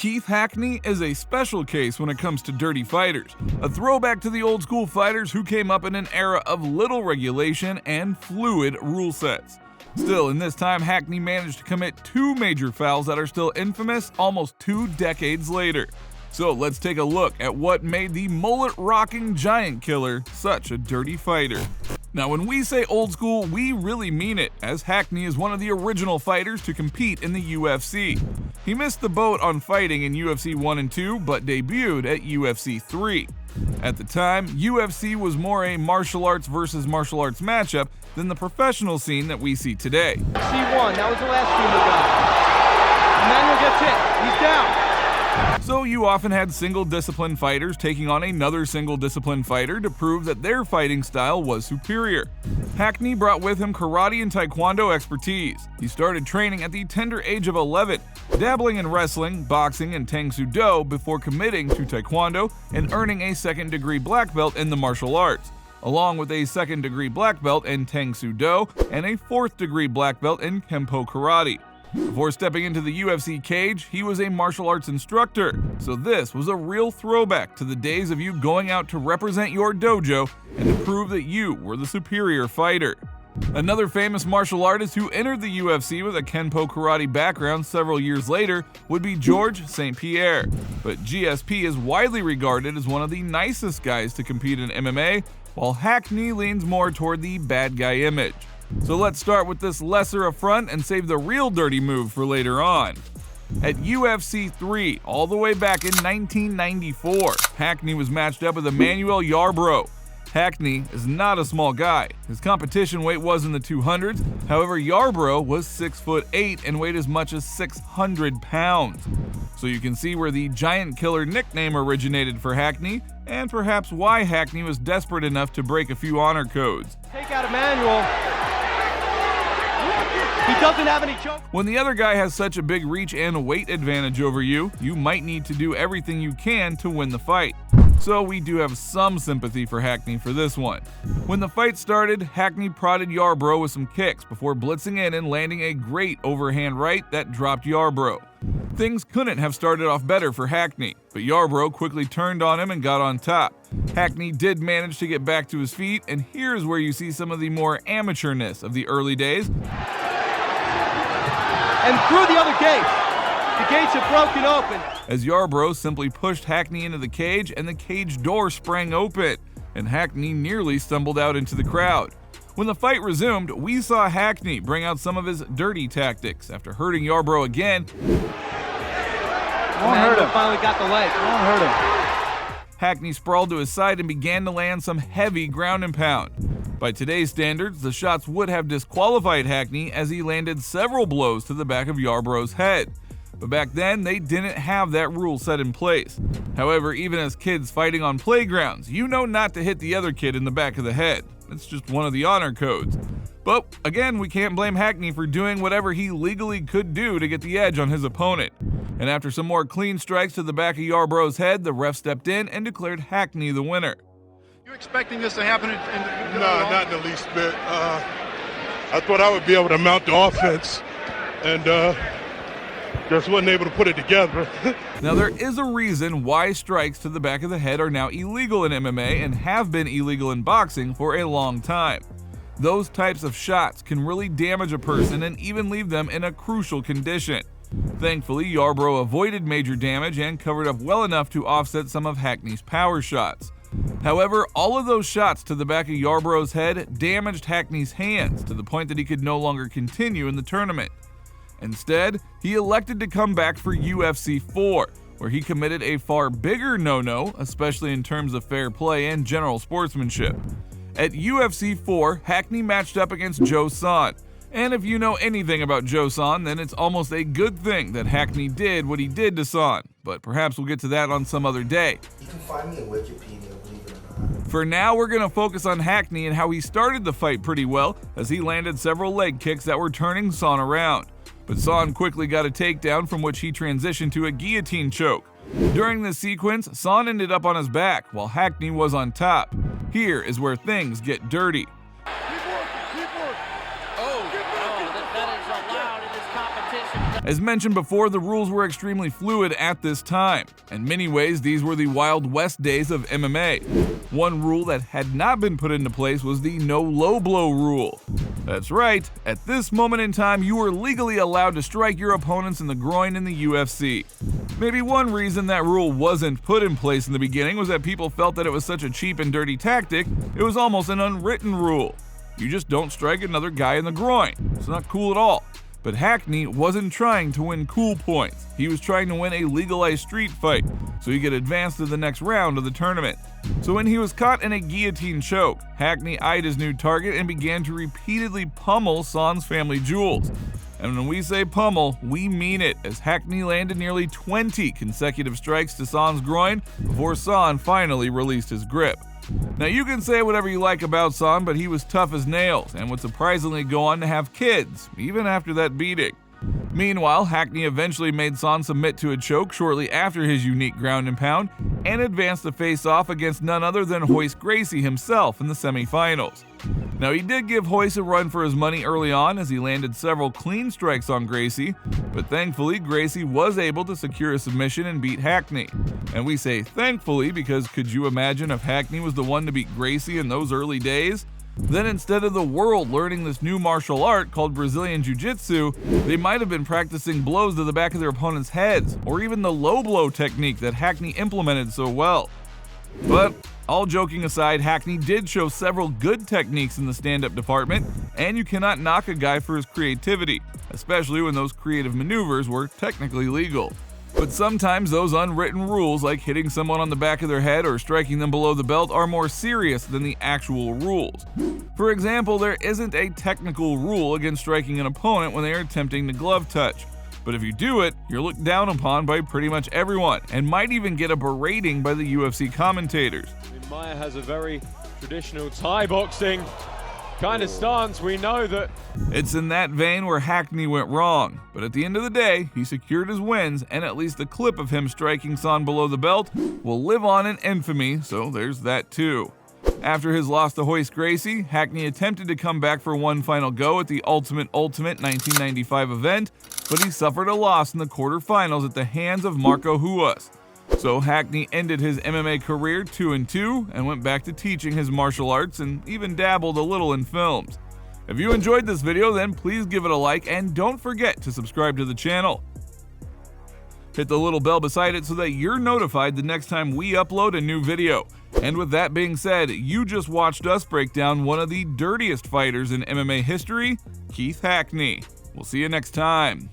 Keith Hackney is a special case when it comes to dirty fighters, a throwback to the old school fighters who came up in an era of little regulation and fluid rule sets. Still, in this time, Hackney managed to commit 2 major fouls that are still infamous almost 2 decades later. So let's take a look at what made the mullet-rocking giant killer such a dirty fighter. Now, when we say old school, we really mean it, as Hackney is one of the original fighters to compete in the UFC. He missed the boat on fighting in UFC 1 and 2, but debuted at UFC 3. At the time, UFC was more a martial arts versus martial arts matchup than the professional scene that we see today. C1, that was the last team we got. Emmanuel gets hit, he's down. So you often had single-discipline fighters taking on another single-discipline fighter to prove that their fighting style was superior. Hackney brought with him karate and taekwondo expertise. He started training at the tender age of 11, dabbling in wrestling, boxing, and tang soo do before committing to taekwondo and earning a second-degree black belt in the martial arts, along with a second-degree black belt in tang soo do and a fourth-degree black belt in kempo karate. Before stepping into the UFC cage, he was a martial arts instructor, so this was a real throwback to the days of you going out to represent your dojo and to prove that you were the superior fighter. Another famous martial artist who entered the UFC with a Kenpo karate background several years later would be Georges St. Pierre, but GSP is widely regarded as one of the nicest guys to compete in MMA, while Hackney leans more toward the bad guy image. So let's start with this lesser affront and save the real dirty move for later on. At UFC 3, all the way back in 1994, Hackney was matched up with Emmanuel Yarbrough. Hackney is not a small guy. His competition weight was in the 200s, however Yarbrough was 6'8" and weighed as much as 600 pounds. So you can see where the Giant Killer nickname originated for Hackney, and perhaps why Hackney was desperate enough to break a few honor codes. Take out Emmanuel. He doesn't have any choke. When the other guy has such a big reach and weight advantage over you, you might need to do everything you can to win the fight. So we do have some sympathy for Hackney for this one. When the fight started, Hackney prodded Yarbrough with some kicks before blitzing in and landing a great overhand right that dropped Yarbrough. Things couldn't have started off better for Hackney, but Yarbrough quickly turned on him and got on top. Hackney did manage to get back to his feet, and here's where you see some of the more amateurness of the early days. And through the other gate. The gates have broken open. As Yarbrough simply pushed Hackney into the cage and the cage door sprang open, and Hackney nearly stumbled out into the crowd. When the fight resumed, we saw Hackney bring out some of his dirty tactics after hurting Yarbrough again. Finally got the leg. Hurt him. Hackney sprawled to his side and began to land some heavy ground and pound. By today's standards, the shots would have disqualified Hackney as he landed several blows to the back of Yarbrough's head. But back then, they didn't have that rule set in place. However, even as kids fighting on playgrounds, you know not to hit the other kid in the back of the head. It's just one of the honor codes. But again, we can't blame Hackney for doing whatever he legally could do to get the edge on his opponent. And after some more clean strikes to the back of Yarbrough's head, the ref stepped in and declared Hackney the winner. You expecting this to happen? No, not in the least bit. I thought I would be able to mount the offense, and just wasn't able to put it together. Now, there is a reason why strikes to the back of the head are now illegal in MMA and have been illegal in boxing for a long time. Those types of shots can really damage a person and even leave them in a crucial condition. Thankfully, Yarbrough avoided major damage and covered up well enough to offset some of Hackney's power shots. However, all of those shots to the back of Yarbrough's head damaged Hackney's hands to the point that he could no longer continue in the tournament. Instead, he elected to come back for UFC 4, where he committed a far bigger no-no, especially in terms of fair play and general sportsmanship. At UFC 4, Hackney matched up against Joe Son. And if you know anything about Joe Son, then it's almost a good thing that Hackney did what he did to Son. But perhaps we'll get to that on some other day. You can find me on Wikipedia, believe it or not. For now, we're going to focus on Hackney and how he started the fight pretty well, as he landed several leg kicks that were turning Son around. But Son quickly got a takedown, from which he transitioned to a guillotine choke. During this sequence, Son ended up on his back, while Hackney was on top. Here is where things get dirty. As mentioned before, the rules were extremely fluid at this time. In many ways, these were the Wild West days of MMA. One rule that had not been put into place was the no low blow rule. That's right, at this moment in time, you were legally allowed to strike your opponents in the groin in the UFC. Maybe one reason that rule wasn't put in place in the beginning was that people felt that it was such a cheap and dirty tactic, it was almost an unwritten rule. You just don't strike another guy in the groin. It's not cool at all. But Hackney wasn't trying to win cool points. He was trying to win a legalized street fight, so he could advance to the next round of the tournament. So when he was caught in a guillotine choke, Hackney eyed his new target and began to repeatedly pummel Son's family jewels. And when we say pummel, we mean it, as Hackney landed nearly 20 consecutive strikes to Son's groin before Son finally released his grip. Now you can say whatever you like about Son, but he was tough as nails and would surprisingly go on to have kids, even after that beating. Meanwhile, Hackney eventually made Son submit to a choke shortly after his unique ground and pound, and advanced to face off against none other than Royce Gracie himself in the semifinals. Now he did give Royce a run for his money early on as he landed several clean strikes on Gracie, but thankfully Gracie was able to secure a submission and beat Hackney. And we say thankfully because could you imagine if Hackney was the one to beat Gracie in those early days? Then instead of the world learning this new martial art called Brazilian Jiu-Jitsu, they might have been practicing blows to the back of their opponents' heads, or even the low blow technique that Hackney implemented so well. But all joking aside, Hackney did show several good techniques in the stand-up department, and you cannot knock a guy for his creativity, especially when those creative maneuvers were technically legal. But sometimes those unwritten rules, like hitting someone on the back of their head or striking them below the belt, are more serious than the actual rules. For example, there isn't a technical rule against striking an opponent when they are attempting to glove touch. But if you do it, you're looked down upon by pretty much everyone, and might even get a berating by the UFC commentators. Maya has a very traditional Thai boxing kind of stance. We know that it's in that vein where Hackney went wrong, but at the end of the day, he secured his wins, and at least the clip of him striking Son below the belt will live on in infamy, so there's that too. After his loss to Royce Gracie, Hackney attempted to come back for one final go at the Ultimate 1995 event, but he suffered a loss in the quarterfinals at the hands of Marco Ruas. So Hackney ended his MMA career 2-2 and went back to teaching his martial arts and even dabbled a little in films. If you enjoyed this video, then please give it a like and don't forget to subscribe to the channel. Hit the little bell beside it so that you're notified the next time we upload a new video. And with that being said, you just watched us break down one of the dirtiest fighters in MMA history, Keith Hackney. We'll see you next time.